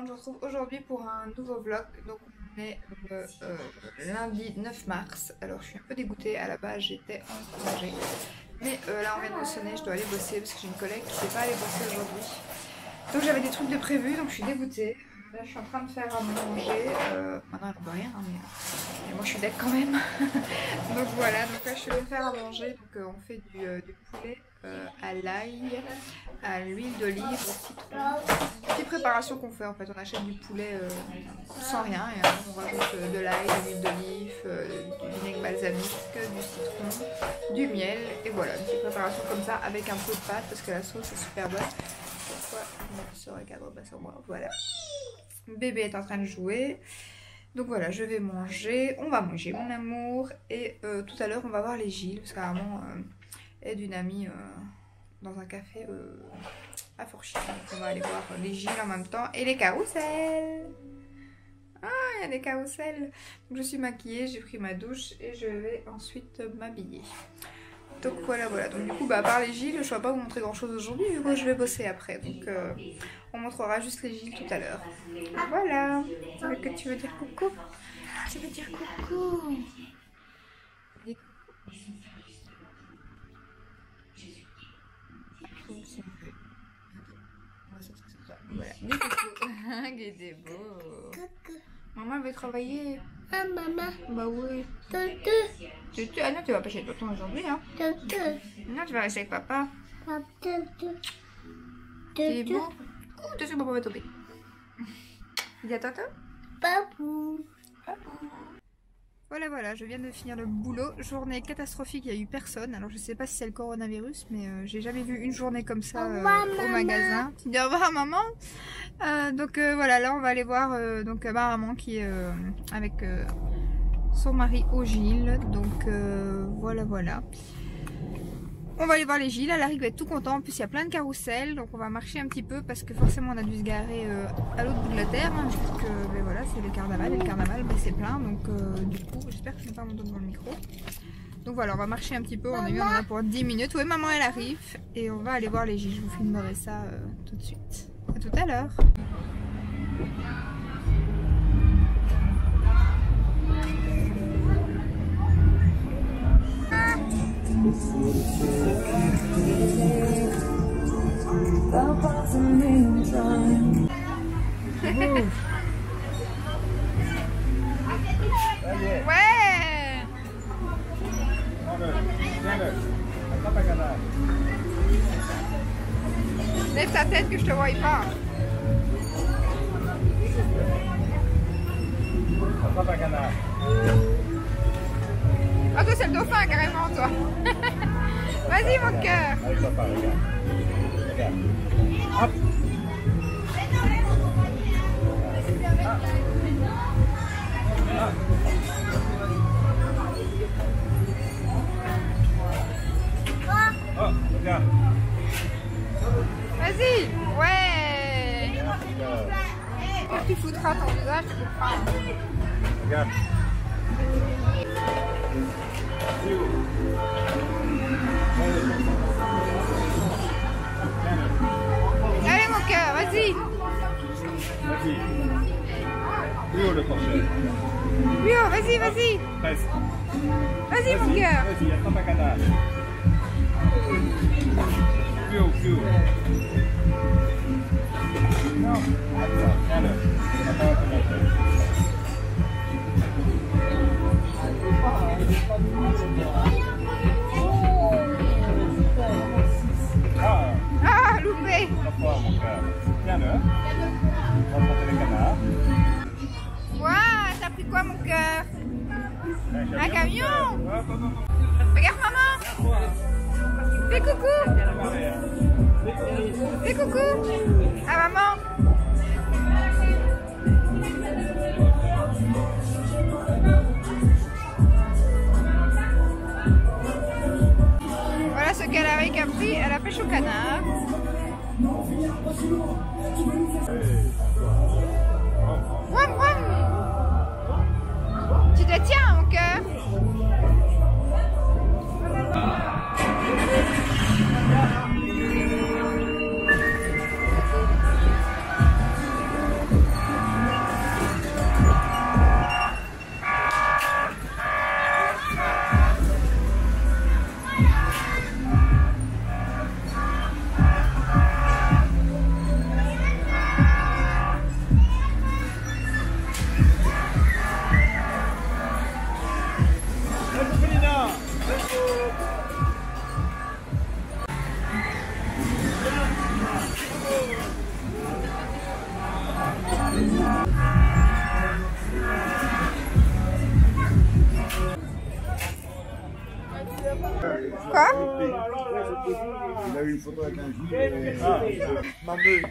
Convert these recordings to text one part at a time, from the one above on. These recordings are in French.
monde, je vous retrouve aujourd'hui pour un nouveau vlog. Donc on est le lundi 9 mars. Alors je suis un peu dégoûtée, à la base j'étais en congé. Mais là on vient de me sonner, je dois aller bosser parce que j'ai une collègue qui ne sait pas aller bosser aujourd'hui. Donc j'avais des trucs de prévu, donc je suis dégoûtée. Là je suis en train de faire à manger. Maintenant elle ne voit rien, hein, mais moi je suis deck quand même. Donc voilà, donc là je suis en train de faire à manger. Donc on fait du poulet à l'ail, à l'huile d'olive, au citron. Petite préparation qu'on fait en fait, on achète du poulet sans rien et on rajoute de l'ail, de l'huile d'olive, du vinaigre balsamique, du citron, du miel et voilà, une petite préparation comme ça avec un peu de pâte parce que la sauce est super bonne. Pourquoi ce recadre pas sur moi? Voilà. Bébé est en train de jouer. Donc voilà, je vais manger. On va manger mon amour. Et tout à l'heure, on va voir les Gilles. Parce qu'à maman est d'une amie dans un café à Fourchy. Donc on va aller voir les Gilles en même temps. Et les carousels. Ah, il y a des carousels. Donc je suis maquillée, j'ai pris ma douche. Et je vais ensuite m'habiller. Donc voilà, voilà. Donc du coup, à part les Gilles, je ne vais pas vous montrer grand chose aujourd'hui. Du coup, je vais bosser après. Donc on montrera juste les Gilles tout à l'heure. Voilà. Est-ce que tu veux dire coucou? Tu veux dire coucou? Voilà. Dis coucou. Guédé beau. Maman veut travailler. Ah, maman. Bah oui. Tutu. Ah non, tu vas pas chez le tonton aujourd'hui, hein. Tutu. Non, tu vas rester avec papa. Tutu. C'est bon. Attention, papa va tomber. Dis à tonton. Papou. Voilà, voilà, je viens de finir le boulot. Journée catastrophique, il n'y a eu personne. Alors je sais pas si c'est le coronavirus, mais j'ai jamais vu une journée comme ça au magasin. Tu dis au revoir maman. Donc voilà, là on va aller voir donc ma maman qui est avec son mari au Gilles. Donc voilà, voilà. On va aller voir les Gilles, Alaric va être tout content, en plus il y a plein de carousels, donc on va marcher un petit peu parce que forcément on a dû se garer à l'autre bout de la terre, hein, parce que ben voilà, c'est le carnaval, et le carnaval ben, c'est plein, donc du coup j'espère que je ne vais pas m'entendre dans le micro. Donc voilà, on va marcher un petit peu, on est là pour 10 minutes, oui maman elle arrive, et on va aller voir les Gilles, je vous filmerai ça tout de suite. À tout à l'heure. Ouais. Lève ta tête que je te voie pas. Ah toi c'est le dauphin carrément toi. Vas-y mon cœur. Avec papa, regarde. Regarde. Hop. Oh, regarde. Vas-y. Ouais. Quand tu foutras ton visage, tu le feras. Regarde. Allez mon cœur, vas-y. Vas-y. Plus haut le portrait. Plus haut, vas-y, vas-y. Presque. Vas-y mon cœur. Vas-y, attrape un canard. Plus haut, plus haut. Non. Attends, tiens-le. Attends, attends. Ah, loupé. Mon cœur. Tiens-le. On va monter les canards. Waouh, t'as pris quoi mon cœur? Un camion. Hop, hop, hop. Regarde maman. Fais coucou. Fais coucou à maman. Voilà ce qu'elle a pris, elle a pêché au canard. Wam wam. Tu te tiens mon cœur. Quoi? Il a eu une photo avec un juif. Ma meule.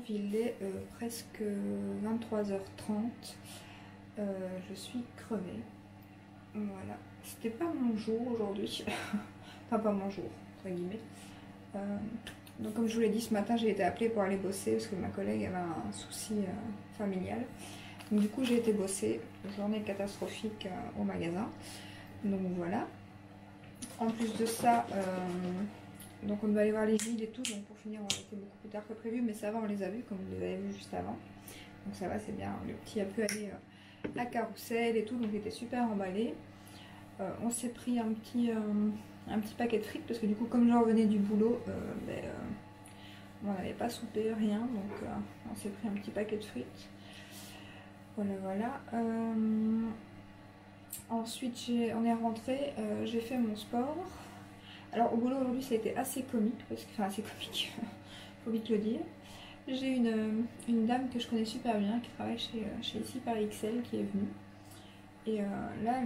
Il est presque 23h30. Je suis crevée. Voilà. C'était pas mon jour aujourd'hui. Enfin, pas mon jour, entre guillemets. Donc, comme je vous l'ai dit, ce matin, j'ai été appelée pour aller bosser parce que ma collègue avait un souci familial. Donc, du coup, j'ai été bosser. Journée catastrophique au magasin. Donc, voilà. En plus de ça, donc on va aller voir les villes et tout, donc pour finir on était beaucoup plus tard que prévu, mais ça va, on les a vus comme vous les avez vus juste avant, donc ça va, c'est bien. Le petit a pu aller à Carrousel et tout, donc il était super emballé. On s'est pris un petit paquet de frites parce que du coup comme je revenais du boulot, on n'avait pas soupé, rien, donc on s'est pris un petit paquet de frites. Voilà. Ensuite on est rentré, j'ai fait mon sport. Alors au boulot aujourd'hui ça a été assez comique, enfin assez comique, faut vite le dire. J'ai une dame que je connais super bien qui travaille chez ici par XL qui est venue. Et là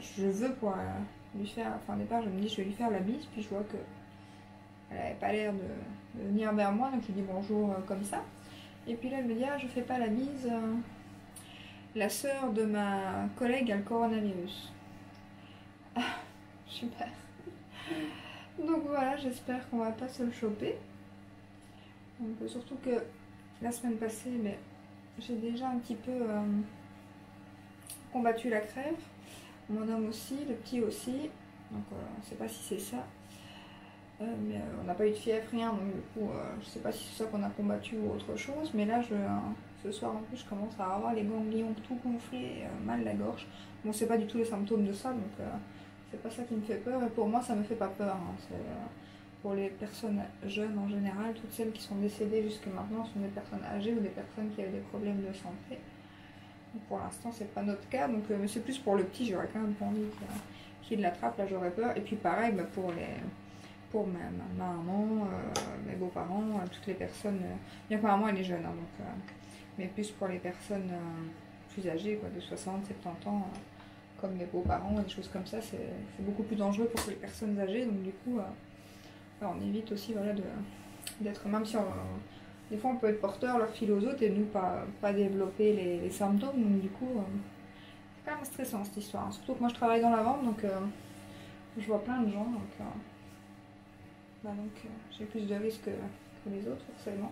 je veux pour lui faire, enfin au départ je me dis je vais lui faire la bise, puis je vois que elle n'avait pas l'air de venir vers moi, donc je lui dis bonjour comme ça. Et puis là elle me dit ah je fais pas la bise, la sœur de ma collègue a le coronavirus. Ah, super. Donc voilà, j'espère qu'on va pas se le choper. Donc, surtout que la semaine passée, j'ai déjà un petit peu combattu la crève. Mon homme aussi, le petit aussi. Donc on ne sait pas si c'est ça. Mais on n'a pas eu de fièvre, rien, donc du coup, je sais pas si c'est ça qu'on a combattu ou autre chose. Mais là, ce soir en plus, je commence à avoir les ganglions tout gonflés, mal la gorge. Bon, c'est pas du tout les symptômes de ça, donc c'est pas ça qui me fait peur. Et pour moi, ça me fait pas peur. Hein. Pour les personnes jeunes en général, toutes celles qui sont décédées jusque maintenant sont des personnes âgées ou des personnes qui avaient des problèmes de santé. Donc pour l'instant, c'est pas notre cas, donc mais c'est plus pour le petit, j'aurais quand même pas envie qu'il l'attrape, là j'aurais peur. Et puis pareil, bah, pour ma maman, mes beaux-parents, toutes les personnes, bien que ma maman elle est jeune, hein, donc, mais plus pour les personnes plus âgées, quoi, de 60, 70 ans, comme mes beaux-parents, des choses comme ça, c'est beaucoup plus dangereux pour les personnes âgées, donc du coup, on évite aussi voilà, d'être, même si des fois on peut être porteur, leur fil aux autres, et nous pas développer les symptômes, donc du coup, c'est quand même stressant cette histoire, hein. Surtout que moi je travaille dans la vente, donc je vois plein de gens, donc j'ai plus de risques que les autres, forcément.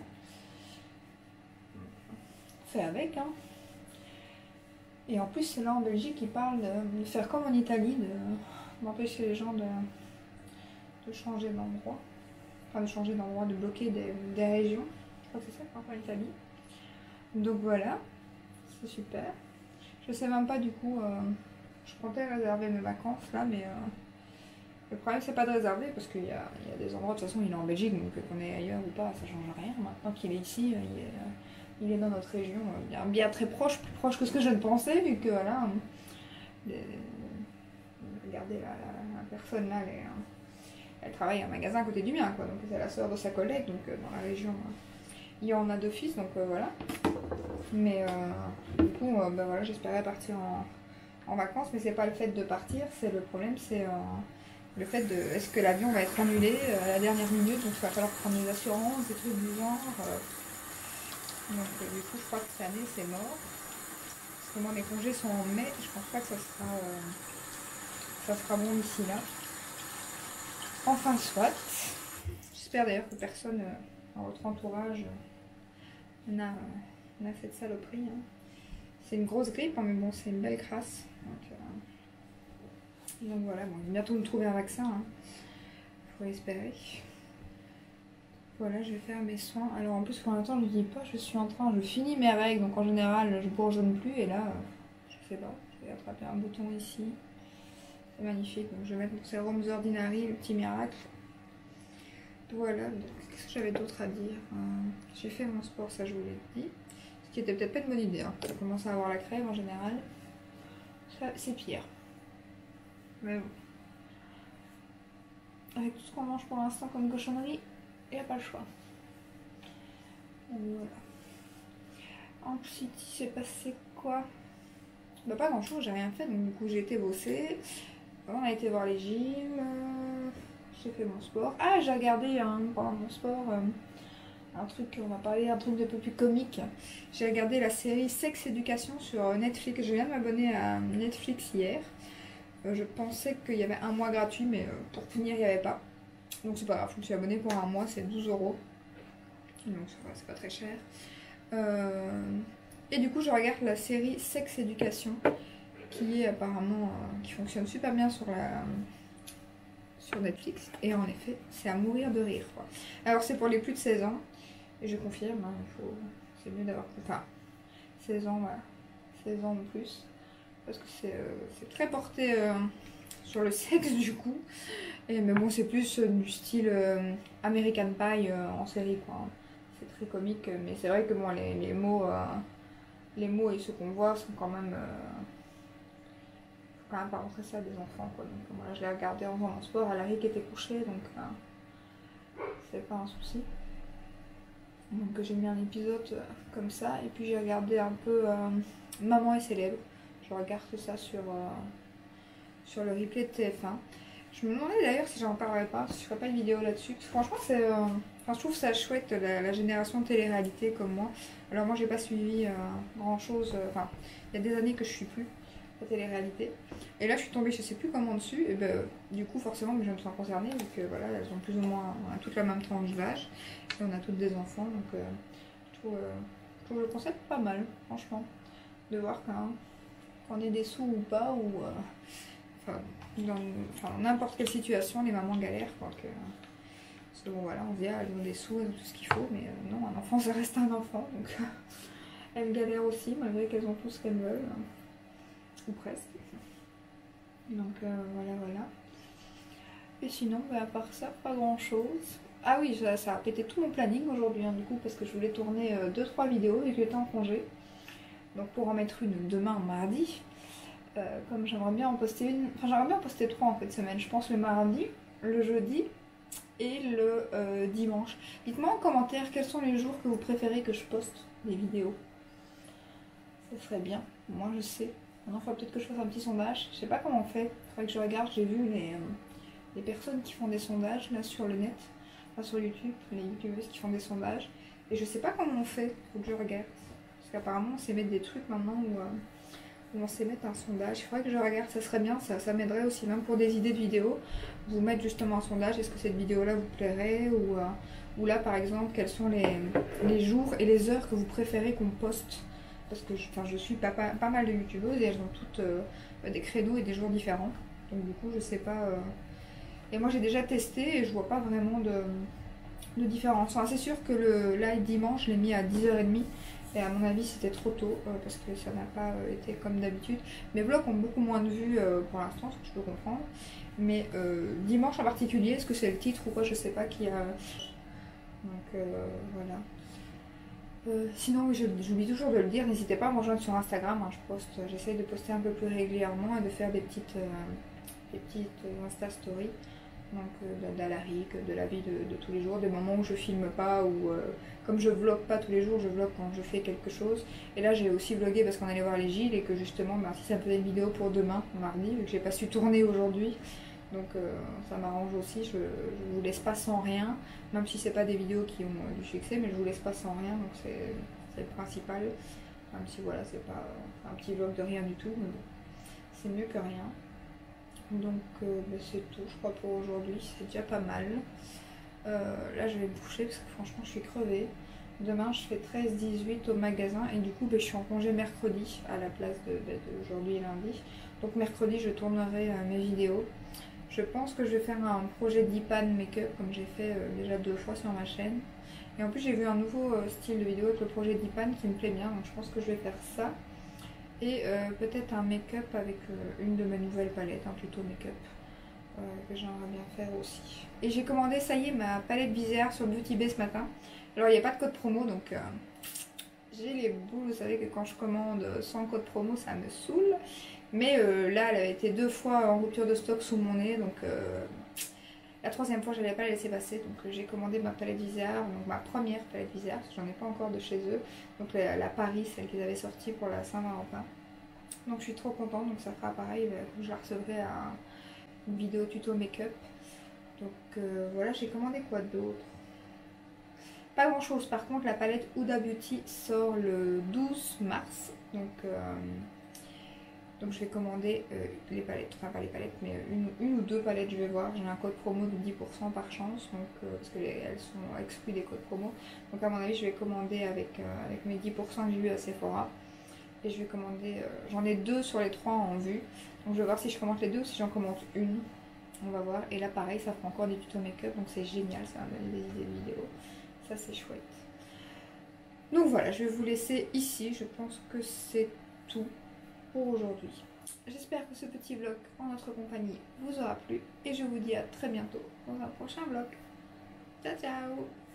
C'est avec, hein. Et en plus, c'est là en Belgique, ils parlent de faire comme en Italie, d'empêcher les gens de changer d'endroit. Enfin, de changer d'endroit, de bloquer des régions. Je crois que c'est ça, en Italie. Donc voilà, c'est super. Je sais même pas du coup, je comptais réserver mes vacances là, mais le problème c'est pas de réserver parce qu'il y a des endroits, de toute façon il est en Belgique, donc qu'on est ailleurs ou pas, ça change rien. Maintenant qu'il est ici, il est dans notre région, bien très proche, plus proche que ce que je ne pensais, vu que voilà, regardez la personne là, elle travaille à un magasin à côté du mien, quoi, donc c'est la soeur de sa collègue, donc dans la région, il y en a d'office, donc voilà. Mais du coup, ben voilà, j'espérais partir en vacances, mais c'est pas le fait de partir, c'est le problème, c'est le fait de est-ce que l'avion va être annulé à la dernière minute, donc il va falloir prendre des assurances, des trucs du genre. Donc du coup, je crois que cette année c'est mort. Parce que moi mes congés sont en mai, je pense pas que ça sera bon d'ici là. Enfin soit. J'espère d'ailleurs que personne dans votre entourage n'a cette saloperie. Hein. C'est une grosse grippe, hein, mais bon, c'est une belle crasse. Donc voilà, bon, bientôt nous trouver un vaccin. Hein. Faut espérer. Voilà, je vais faire mes soins. Alors en plus, pour l'instant, je ne dis pas, je finis mes règles, donc en général, je bourgeonne plus. Et là, je sais pas, je vais attraper un bouton ici. C'est magnifique. Donc je vais mettre mon sérum The Ordinary, le petit miracle. Voilà, qu'est-ce que j'avais d'autre à dire? J'ai fait mon sport, ça je vous l'ai dit. Ce qui était peut-être pas une bonne idée. Hein. Ça commence à avoir la crève en général. Ça, c'est pire. Mais bon. Avec tout ce qu'on mange pour l'instant comme cochonnerie, il n'y a pas le choix. Donc voilà. Ensuite, il s'est passé quoi? Bah pas grand chose, j'ai rien fait, donc du coup j'ai été bosser. On a été voir les gyms. J'ai fait mon sport. Ah, j'ai regardé pendant mon sport un truc, on va parler un truc de peu plus comique. J'ai regardé la série Sex Education sur Netflix. Je viens de m'abonner à Netflix hier. Je pensais qu'il y avait un mois gratuit, mais pour finir, il n'y avait pas. Donc c'est pas grave, je me suis abonnée pour un mois, c'est 12 €. Donc c'est pas très cher. Et du coup, je regarde la série Sex Education, qui est apparemment, qui fonctionne super bien sur Netflix. Et en effet, c'est à mourir de rire, quoi. Alors c'est pour les plus de 16 ans. Et je confirme, hein, c'est mieux d'avoir 16 ans, voilà. 16 ans ou plus. Parce que c'est très porté sur le sexe du coup. Mais bon, c'est plus du style American Pie en série, quoi. C'est très comique, mais c'est vrai que bon, les mots et ce qu'on voit sont quand même... faut quand même pas montrer ça à des enfants, quoi. Donc voilà, je l'ai regardé en faisant mon sport, Alaric était couché, donc c'est pas un souci. Donc j'ai mis un épisode comme ça, et puis j'ai regardé un peu Maman est célèbre. Je regarde ça sur le replay de TF1. Je me demandais d'ailleurs si j'en parlerais pas, si je ferais pas une vidéo là-dessus. Franchement, je trouve ça chouette, la génération télé-réalité comme moi. Alors moi, j'ai pas suivi grand-chose. Enfin, il y a des années que je suis plus la télé-réalité. Et là, je suis tombée, je sais plus comment dessus. Et ben, du coup, forcément, je me sens concernée, vu que voilà, elles ont plus ou moins, on a toutes la même tranche d'âge. Et on a toutes des enfants, donc je trouve le concept pas mal, franchement. De voir qu'on ait des sous ou pas, ou dans n'importe quelle situation, les mamans galèrent, quoi, que bon voilà, on se dit ah, elles ont des sous, elles ont tout ce qu'il faut, mais non, un enfant ça reste un enfant, donc elles galèrent aussi malgré qu'elles ont tout ce qu'elles veulent, ou presque. Donc voilà. Et sinon, à part ça, pas grand chose. Ah oui, ça a pété tout mon planning aujourd'hui, hein, du coup, parce que je voulais tourner 2-3 vidéos et que j'étais en congé. Donc pour en mettre une demain, mardi, comme j'aimerais bien en poster une, enfin j'aimerais bien en poster 3 en fait semaine, je pense le mardi, le jeudi et le dimanche. Dites-moi en commentaire quels sont les jours que vous préférez que je poste des vidéos. Ça serait bien, moi je sais. Maintenant il faudra peut-être que je fasse un petit sondage, je sais pas comment on fait, il faudrait que je regarde, j'ai vu les personnes qui font des sondages là sur le net, enfin sur YouTube, les youtubeuses qui font des sondages, et je sais pas comment on fait, faut que je regarde. Parce qu'apparemment on sait mettre des trucs maintenant où on sait mettre un sondage. Il faudrait que je regarde, ça serait bien, ça m'aiderait aussi, même pour des idées de vidéos, vous mettre justement un sondage, est-ce que cette vidéo là vous plairait, ou là par exemple, quels sont les jours et les heures que vous préférez qu'on poste. Parce que je suis pas mal de youtubeuses et elles ont toutes des créneaux et des jours différents. Donc du coup je sais pas... Et moi j'ai déjà testé et je vois pas vraiment de différence. Enfin, c'est sûr que le live dimanche je l'ai mis à 10h30. Et à mon avis c'était trop tôt parce que ça n'a pas été comme d'habitude. Mes vlogs ont beaucoup moins de vues pour l'instant, ce que je peux comprendre. Mais dimanche en particulier, est-ce que c'est le titre ou quoi, je sais pas qui a... Donc voilà. Sinon oui, j'oublie toujours de le dire, n'hésitez pas à me rejoindre sur Instagram, hein, j'essaye de poster un peu plus régulièrement et de faire des petites Insta Stories. Donc de la vie de tous les jours, des moments où je filme pas ou comme je vlog pas tous les jours, je vlog quand je fais quelque chose. Et là j'ai aussi vlogué parce qu'on allait voir les Gilles et que justement si ça me faisait une vidéo pour demain, mardi, vu que j'ai pas su tourner aujourd'hui. Donc ça m'arrange aussi, je vous laisse pas sans rien, même si c'est pas des vidéos qui ont du succès, mais je vous laisse pas sans rien, donc c'est le principal. Même si voilà, c'est pas un petit vlog de rien du tout, mais bon, c'est mieux que rien. Donc c'est tout je crois pour aujourd'hui, c'est déjà pas mal. Là je vais me coucher parce que franchement je suis crevée. Demain je fais 13-18 au magasin et du coup je suis en congé mercredi à la place d'aujourd'hui et lundi. Donc mercredi je tournerai mes vidéos. Je pense que je vais faire un projet d'Ipan make-up comme j'ai fait déjà 2 fois sur ma chaîne. Et en plus j'ai vu un nouveau style de vidéo avec le projet d'Ipan qui me plaît bien, donc je pense que je vais faire ça. Et peut-être un make-up avec une de mes nouvelles palettes, un tuto make-up que j'aimerais bien faire aussi. Et j'ai commandé, ça y est, ma palette visière sur Beauty Bay ce matin. Alors il n'y a pas de code promo, donc j'ai les boules. Vous savez que quand je commande sans code promo, ça me saoule. Mais là, elle avait été 2 fois en rupture de stock sous mon nez, donc la 3e fois, je n'allais pas la laisser passer. Donc j'ai commandé ma palette visière, donc ma première palette visière, parce que j'en ai pas encore de chez eux. Donc la Paris, celle qu'ils avaient sortie pour la Saint-Valentin. Donc je suis trop contente, donc ça fera pareil, je la recevrai à une vidéo tuto make-up. Donc voilà, j'ai commandé quoi d'autre? Pas grand chose, par contre la palette Huda Beauty sort le 12 mars. Donc je vais commander les palettes, enfin pas les palettes, mais une ou 2 palettes, je vais voir. J'ai un code promo de 10% par chance, donc, parce qu'elles sont exclues des codes promo. Donc à mon avis je vais commander avec mes 10% que j'ai eu à Sephora. Et je vais commander, j'en ai 2 sur les 3 en vue. Donc je vais voir si je commande les 2 ou si j'en commande une. On va voir. Et là pareil, ça fera encore des tutos make-up, donc c'est génial, ça va me donner des idées de vidéos. Ça c'est chouette. Donc voilà, je vais vous laisser ici. Je pense que c'est tout pour aujourd'hui. J'espère que ce petit vlog en notre compagnie vous aura plu. Et je vous dis à très bientôt dans un prochain vlog. Ciao ciao!